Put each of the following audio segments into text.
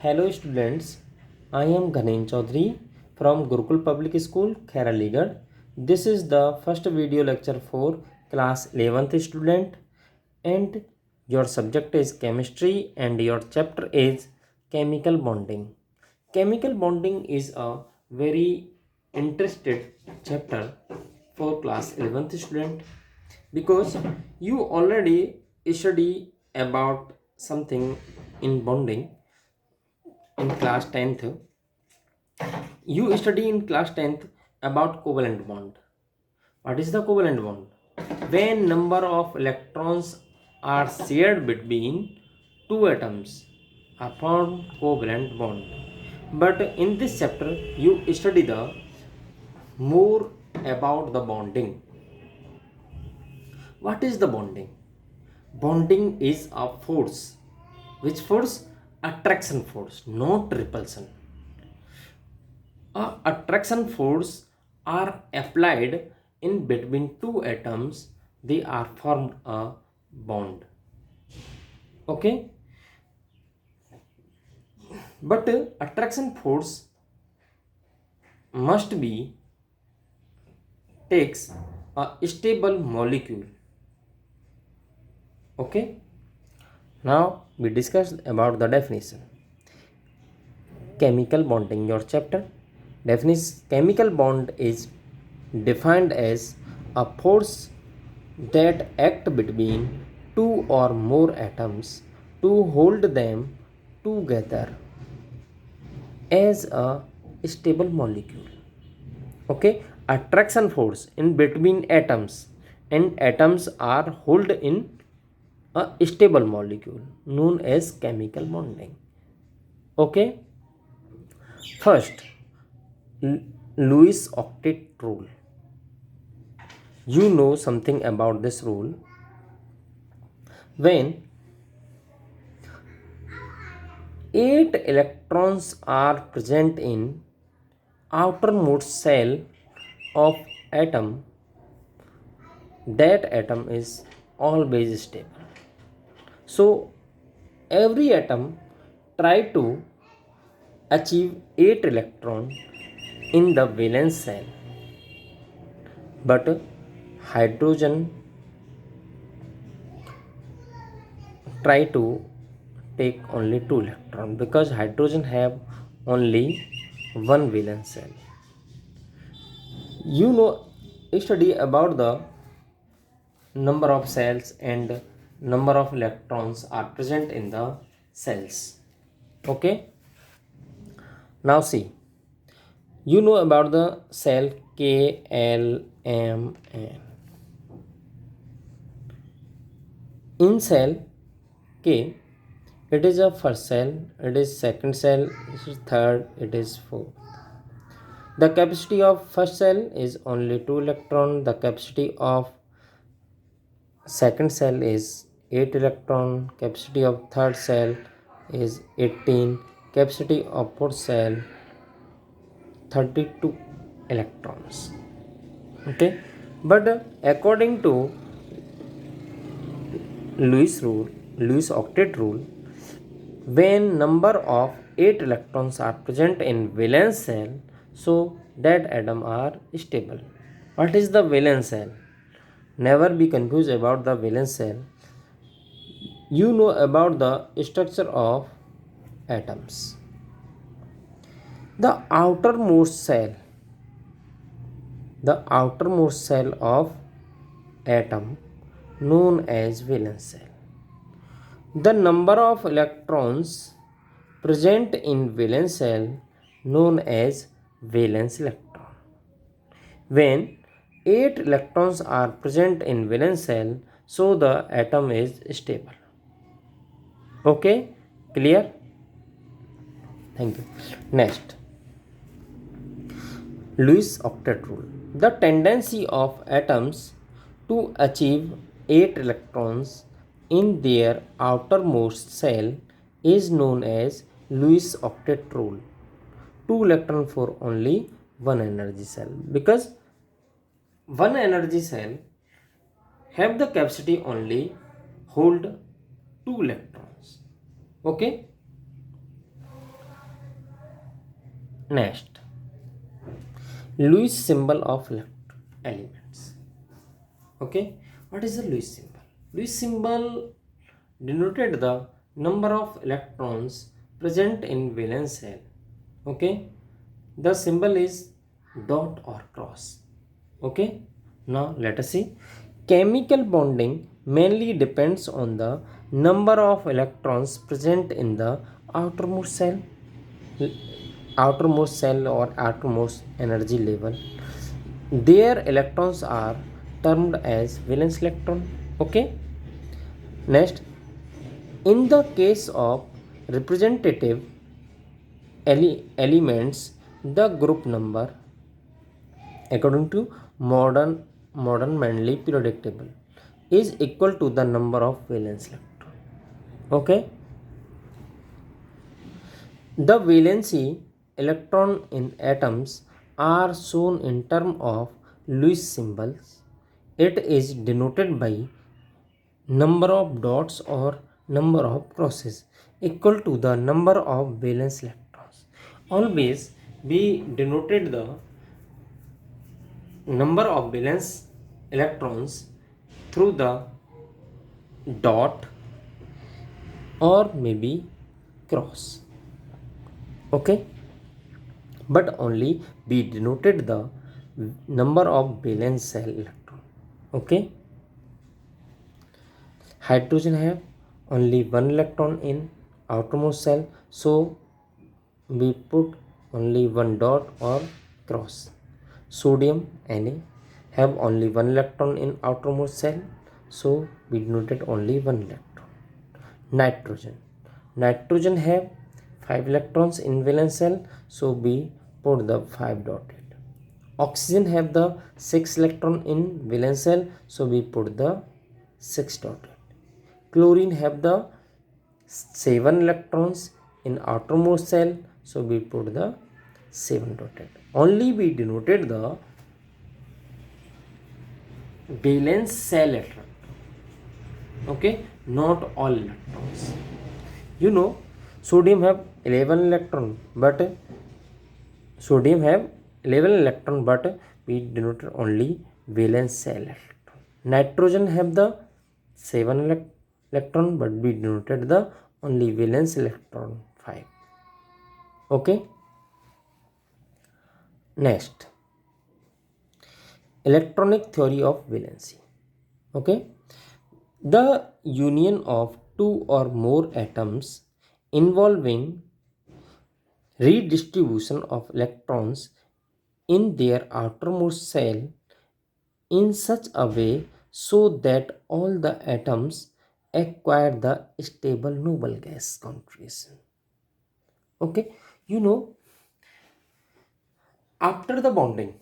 Hello students, I am Ghanen Chaudhary from Gurukul Public School, Khairaligarh. This is the first video lecture for class 11th student and your subject is chemistry and your chapter is chemical bonding. Chemical bonding is a very interested chapter for class 11th student because you already study about something in bonding in class 10th. You study in class 10th about covalent bond. What is the covalent bond? When number of electrons are shared between two atoms are formed covalent bond. But in this chapter you study the more about the bonding. What is the bonding? Bonding is a force. Which force? Attraction force, not repulsion. Attraction force are applied in between two atoms, they are formed a bond. Okay, but attraction force must be takes a stable molecule. Okay, now we discussed about the definition. Chemical bonding, your chapter definition. Chemical bond is defined as a force that act between two or more atoms to hold them together as a stable molecule. Okay, attraction force in between atoms, and atoms are held in a stable molecule known as chemical bonding. Okay, first, Lewis octet rule. You know something about this rule. When 8 electrons are present in outermost shell of atom, that atom is always stable. So every atom try to achieve 8 electron in the valence shell, but hydrogen try to take only 2 electron because hydrogen have only one valence shell. You know, study about the number of cells and number of electrons are present in the cells. Okay, now see, you know about the cell K, L, M, N. In cell K, it is a first cell, it is second cell, it is third, it is fourth. The capacity of first cell is only 2 electron. The capacity of second cell is 8 electron. Capacity of third cell is 18. Capacity of fourth cell 32 electrons. Okay, but according to Lewis octet rule, when number of 8 electrons are present in valence shell, so that atom are stable. What is the valence shell? Never be confused about the valence shell. You know about the structure of atoms. The outermost shell of atom known as valence shell. The number of electrons present in valence shell known as valence electron. When 8 electrons are present in valence shell, so the atom is stable. Okay, clear? Thank you. Next, Lewis octet rule. The tendency of atoms to achieve 8 electrons in their outermost shell is known as Lewis octet rule. 2 electron for only one energy cell, because one energy cell have the capacity only hold 2 electrons. Okay, Next, Lewis symbol of elements. Okay, what is the Lewis symbol? Lewis symbol denoted the number of electrons present in valence shell. Okay, the symbol is dot or cross. Okay, now let us see. Chemical bonding mainly depends on the number of electrons present in the outermost cell or outermost energy level. Their electrons are termed as valence electron. Okay, next, in the case of representative elements, the group number according to modern Manley periodic table is equal to the number of valence electron. Okay, the valency electron in atoms are shown in terms of Lewis symbols. It is denoted by number of dots or number of crosses equal to the number of valence electrons. Always we denoted the number of valence electrons through the dot or maybe cross. Okay, but only we denoted the number of valence shell electron. Okay, hydrogen have only one electron in outermost shell, so we put only one dot or cross. Sodium Na have only one electron in outermost shell, so we denoted only one electron. Nitrogen have 5 electrons in valence shell, so we put the 5 dotted. Oxygen have the 6 electron in valence shell, so we put the 6 dotted. Chlorine have the 7 electrons in outermost shell, so we put the 7 dotted. Only we denoted the valence shell electron. Okay, not all electrons. You know, sodium have 11 electron, but we denoted only valence shell electron. Nitrogen have the 7 electron, but we denoted the only valence electron 5. Okay, next, electronic theory of valency. Okay, the union of two or more atoms involving redistribution of electrons in their outermost shell in such a way so that all the atoms acquire the stable noble gas configuration. Okay, you know, after the bonding,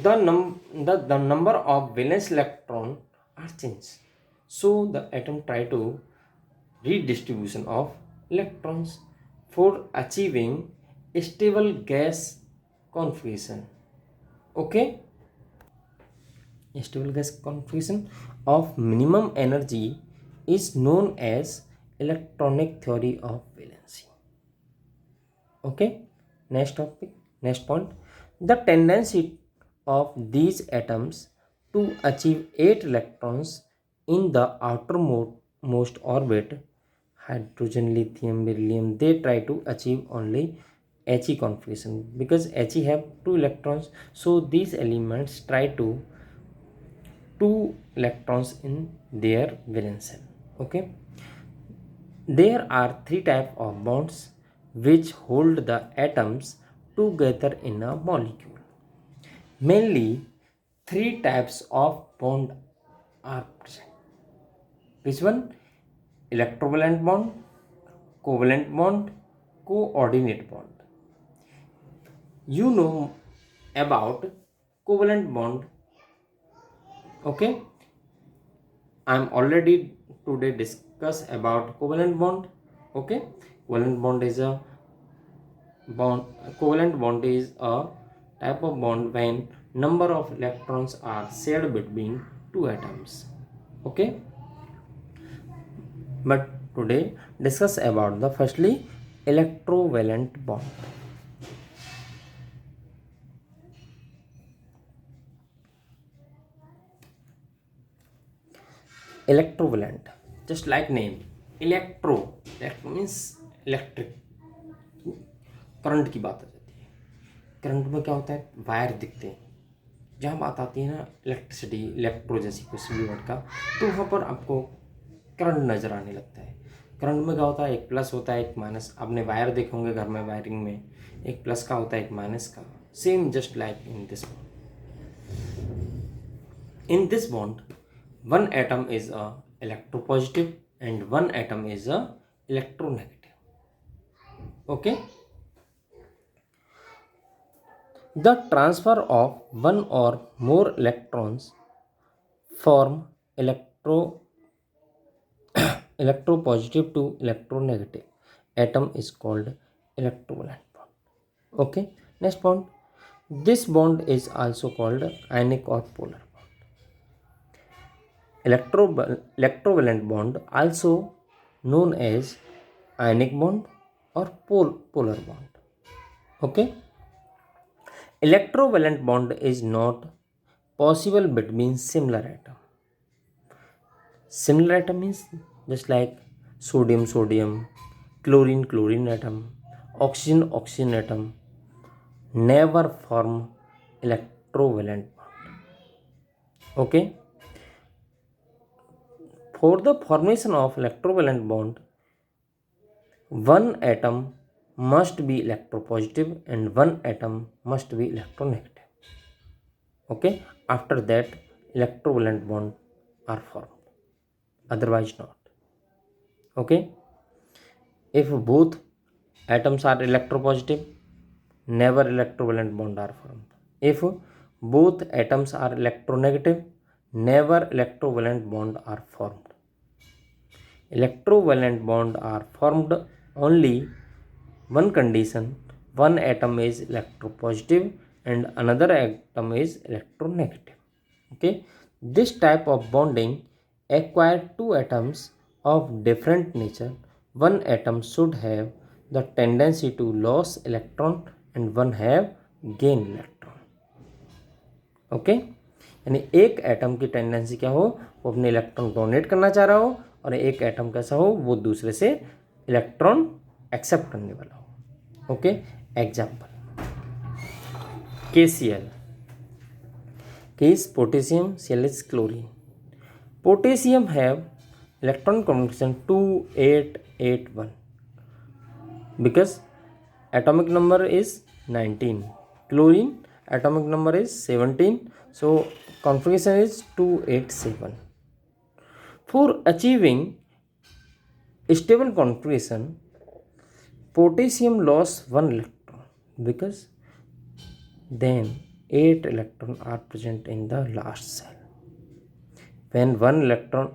the number of valence electron are changed, so the atom try to redistribution of electrons for achieving stable gas configuration. Okay, stable gas configuration of minimum energy is known as electronic theory of valency. Okay, next point, the tendency of these atoms to achieve 8 electrons in the outermost orbit, hydrogen, lithium, beryllium, they try to achieve only He configuration because He have 2 electrons, so these elements try to 2 electrons in their valence shell. Okay, there are 3 types of bonds which hold the atoms together in a molecule. Mainly 3 types of bond are present. Which one? Electrovalent bond, covalent bond, coordinate bond. You know about covalent bond. Okay, I am already today discuss about covalent bond. Okay, covalent bond is a type of bond when number of electrons are shared between 2 atoms. Okay, but today discuss about the firstly electrovalent bond. Electrovalent, just like name electro, electro means electric, current की बात आ जाती है। Current में क्या होता है, wire दिखते हैं। जहाँ बात आती है ना इलेक्ट्रिसिटी, इलेक्ट्रो जैसी किसी भी वर्ड का, तो वहाँ पर आपको करंट नज़र आने लगता है। करंट में क्या होता है, एक प्लस होता है एक माइनस। आपने वायर देखे होंगे घर में, वायरिंग में एक प्लस का होता है एक माइनस का, same just like in this bond. In this bond one atom is a electropositive and one atom is a electronegative. Okay, the transfer of one or more electrons form electropositive to electronegative atom is called electrovalent bond. Okay, next bond. This bond is also called ionic or polar bond. Electrovalent bond also known as ionic bond or polar bond. Okay, electrovalent bond is not possible between similar atom. Similar atom means just like sodium sodium, chlorine chlorine atom, oxygen oxygen atom never form electrovalent bond. Okay, for the formation of electrovalent bond, one atom must be electropositive and one atom must be electronegative. Okay, after that electrovalent bond are formed, otherwise not. Okay, if both atoms are electropositive, never electrovalent bond are formed. If both atoms are electronegative, never electrovalent bond are formed. Electrovalent bond are formed only one condition, one atom is electropositive and another atom is electronegative. Okay, this type of bonding acquire two atoms of different nature. One atom should have the tendency to lose electron and one have gain electron. Okay, यानी एक atom की tendency क्या हो, वो अपने electron donate करना चाह रहा हो, और एक एटम कैसा हो, वो दूसरे से इलेक्ट्रॉन एक्सेप्ट करने वाला हो। Okay, example KCl, K is potassium, Cl is chlorine. Potassium have electron configuration 2881 because atomic number is 19. Chlorine atomic number is 17, so configuration is 287. For achieving stable configuration, potassium lost one electron because then 8 electrons are present in the last cell. When one electron,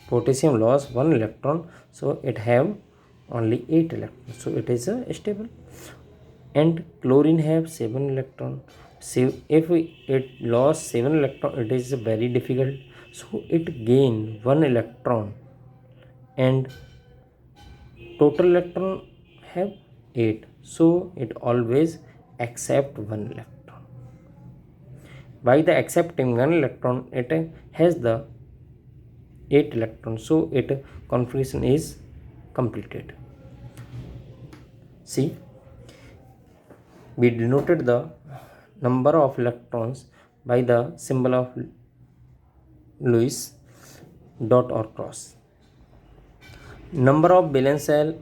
potassium lost one electron, so it have only 8 electrons, so it is stable. And chlorine have 7 electron. So if it lost 7 electron, it is very difficult, so it gain 1 electron and total electron have 8, so it always accept 1 electron. By the accepting 1 electron, it has the 8 electrons, so its configuration is completed. See, we denoted the number of electrons by the symbol of Lewis dot or cross. Number of valence shell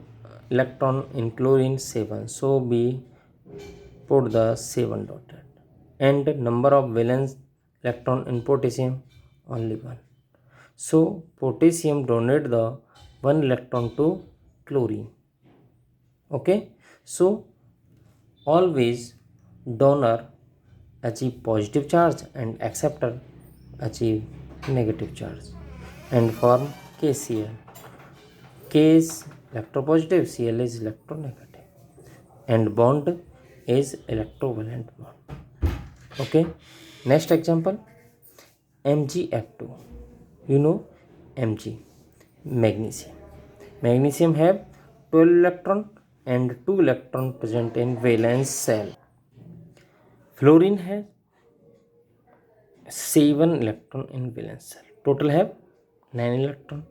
electron in chlorine 7, so we put the 7 dotted, and number of valence electron in potassium only 1, so potassium donate the 1 electron to chlorine. Okay, so always donor achieve positive charge and acceptor achieve negative charge and form KCl. K is electropositive, Cl is electronegative, and bond is electrovalent bond. Okay, next example, MgF2. You know Mg, magnesium. Magnesium have 12 electron and 2 electron present in valence shell. Fluorine has 7 electron in valence shell. Total have 9 electron,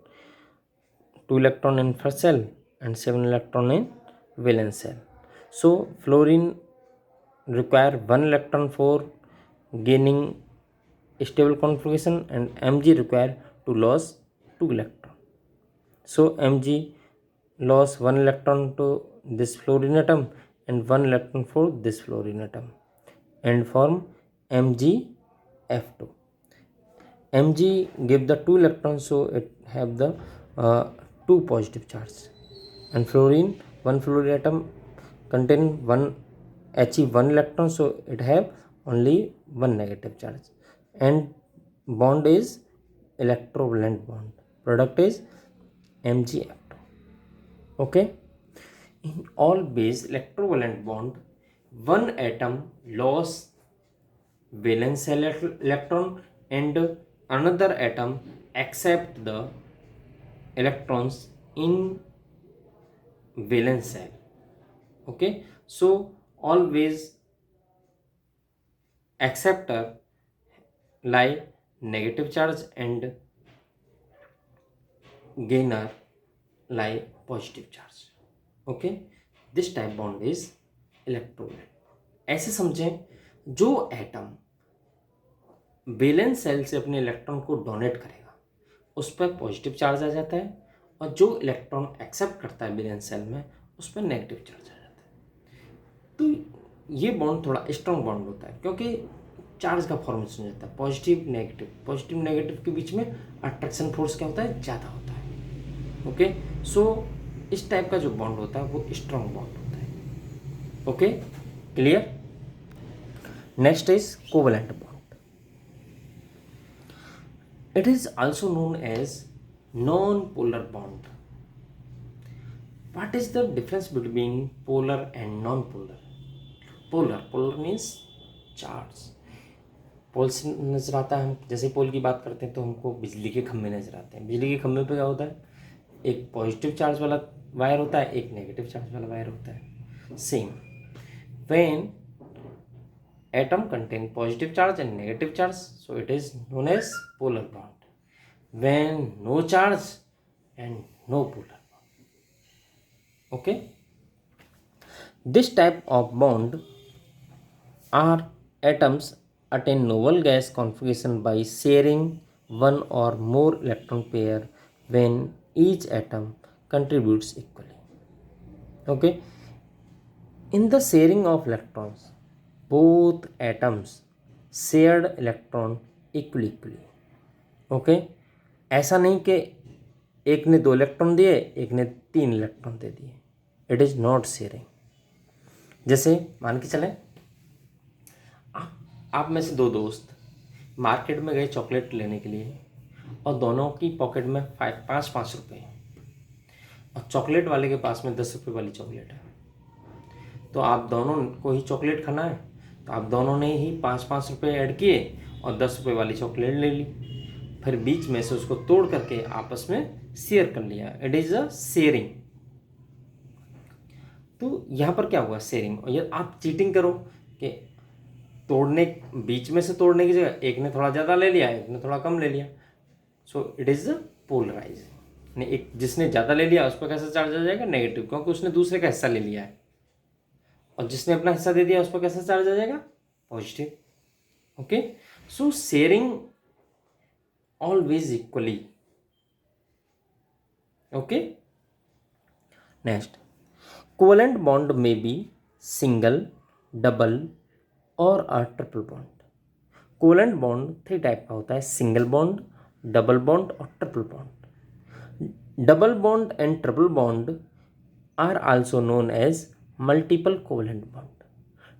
2 electron in first cell and 7 electron in valence cell. So fluorine require 1 electron for gaining stable configuration and Mg require to lose 2 electron. So Mg loss 1 electron to this fluorine atom and 1 electron for this fluorine atom and form MgF2. Mg give the 2 electrons, so it have the 2 positive charge, and fluorine, one fluorine atom contain 1 He 1 electron, so it have only 1 negative charge, and bond is electrovalent bond. Product is MgF2. Okay, in all base electrovalent bond, one atom loss valence electron and another atom accept the electrons in valence cell. Okay, so always acceptor lie negative charge and gainer lie positive charge. Okay, this type bond is electrovalent. ऐसे समझें, जो atom valence shell से अपने electron को donate करेगा उस पर positive charge आ जाता है, और जो इलेक्ट्रॉन एक्सेप्ट करता है वैलेंस सेल में उस पर नेगेटिव चार्ज आ जाता है। तो ये बॉन्ड थोड़ा स्ट्रॉन्ग बॉन्ड होता है क्योंकि चार्ज का फॉर्मेशन हो जाता है पॉजिटिव नेगेटिव के बीच में अट्रैक्शन फोर्स क्या होता है, ज़्यादा होता है। ओके, सो इस टाइप का जो बॉन्ड होता है वो स्ट्रॉन्ग बॉन्ड होता है। Okay, clear. Next is covalent bond. It is also known as non-polar bond. What is the difference between polar and non-polar? Polar means charge. पोल से नजर आता है, हम जैसे पोल की बात करते हैं तो हमको बिजली के खंभे नजर आते हैं। बिजली के खंभे पे क्या होता है, एक पॉजिटिव चार्ज वाला वायर होता है, एक नेगेटिव चार्ज वाला वायर होता है। Same, when atom contain positive charge and negative charge, so it is known as polar bond. When no charge and no polar bond. Okay, this type of bond are atoms attain noble gas configuration by sharing one or more electron pair when each atom contributes equally. Okay, in the sharing of electrons, both atoms shared electron equally. Okay, ऐसा नहीं कि एक ने 2 electron दिए एक ने 3 electron दे दिए, it is not sharing. जैसे मान के चलें आप में से 2 दोस्त मार्केट में गए चॉकलेट लेने के लिए और दोनों की पॉकेट में 5 रुपये और चॉकलेट वाले के पास में 10 रुपये वाली चॉकलेट है। तो आप दोनों को ही चॉकलेट खाना है, तो आप दोनों ने ही 5 रुपये ऐड किए और 10 रुपये वाली चॉकलेट ले ली, फिर बीच में से उसको तोड़ करके आपस में शेयर कर लिया, इट इज़ अ शेयरिंग। तो यहाँ पर क्या हुआ, शेयरिंग। और ये आप चीटिंग करो कि तोड़ने बीच में से तोड़ने की जगह एक ने थोड़ा ज़्यादा ले लिया एक ने थोड़ा कम ले लिया, सो इट इज़ पोलराइजिंग। एक जिसने ज़्यादा ले लिया उस पर कैसा चार्ज आ जाएगा, नेगेटिव, क्योंकि उसने दूसरे का हिस्सा ले लिया है, और जिसने अपना हिस्सा दे दिया उस पर कैसा चार्ज आ जाएगा, positive. Okay, so sharing always equally. Okay, next, covalent bond में बी सिंगल, डबल और triple bond. Covalent bond 3 type का होता है, सिंगल बॉन्ड, डबल बॉन्ड और triple bond. Double bond and triple bond are also known as multiple covalent bond.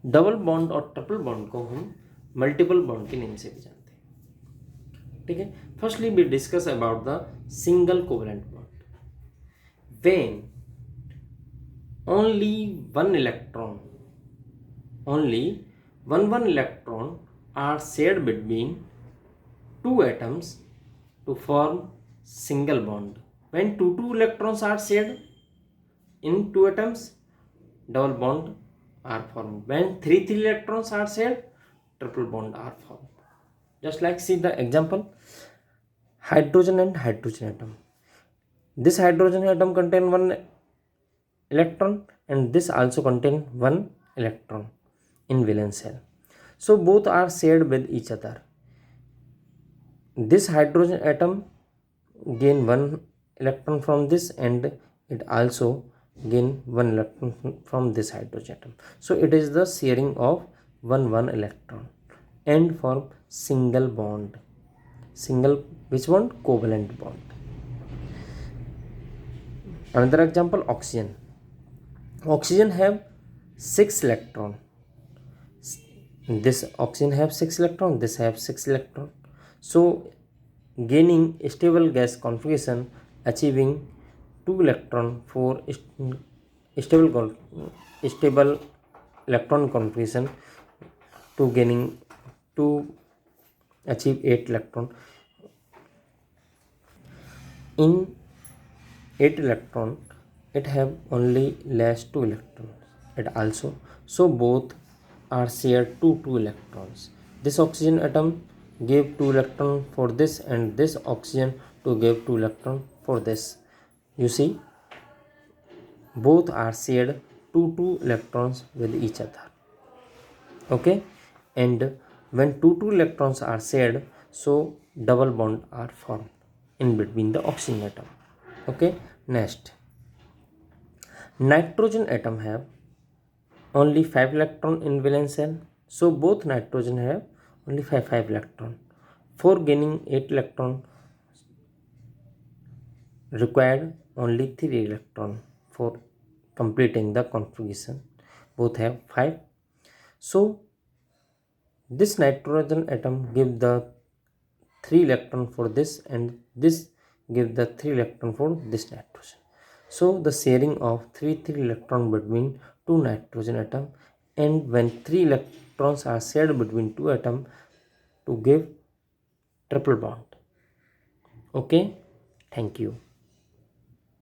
Double bond और triple bond को हम मल्टीपल बॉन्ड के name से भी जानते हैं। ठीक है, firstly we discuss about the single covalent bond. When only one electron are shared between 2 atoms to form single bond. When 2 electrons are shared in 2 atoms, double bond are formed. When 3 electrons are shared, triple bond are formed. Just like see the example, hydrogen and hydrogen atom. This hydrogen atom contain one electron and this also contain one electron in valence shell. So both are shared with each other. This hydrogen atom gain one electron from this and it also gain one electron from this hydrogen atom. So it is the sharing of one electron and form single bond. Single which one? Covalent bond. Another example, oxygen. Oxygen have 6 electron. This oxygen have 6 electron, this have 6 electron. So gaining stable gas configuration, achieving 2 electron for stable electron configuration to gaining to achieve 8 electron. In 8 electron it have only less 2 electrons. It also, so both are shared 2 electrons. This oxygen atom gave 2 electron for this and this oxygen to give 2 electron for this. You see, both are shared 2 electrons with each other. Okay, and when 2 electrons are shared, so double bond are formed in between the oxygen atom. Okay, next, nitrogen atom have only 5 electron in valence shell. So both nitrogen have only 5 electron. For gaining 8 electron required only 3 electron for completing the configuration. Both have 5. So this nitrogen atom give the 3 electron for this and this give the 3 electron for this nitrogen. So the sharing of 3 electron between 2 nitrogen atom, and when 3 electrons are shared between 2 atom to give triple bond. Okay, thank you.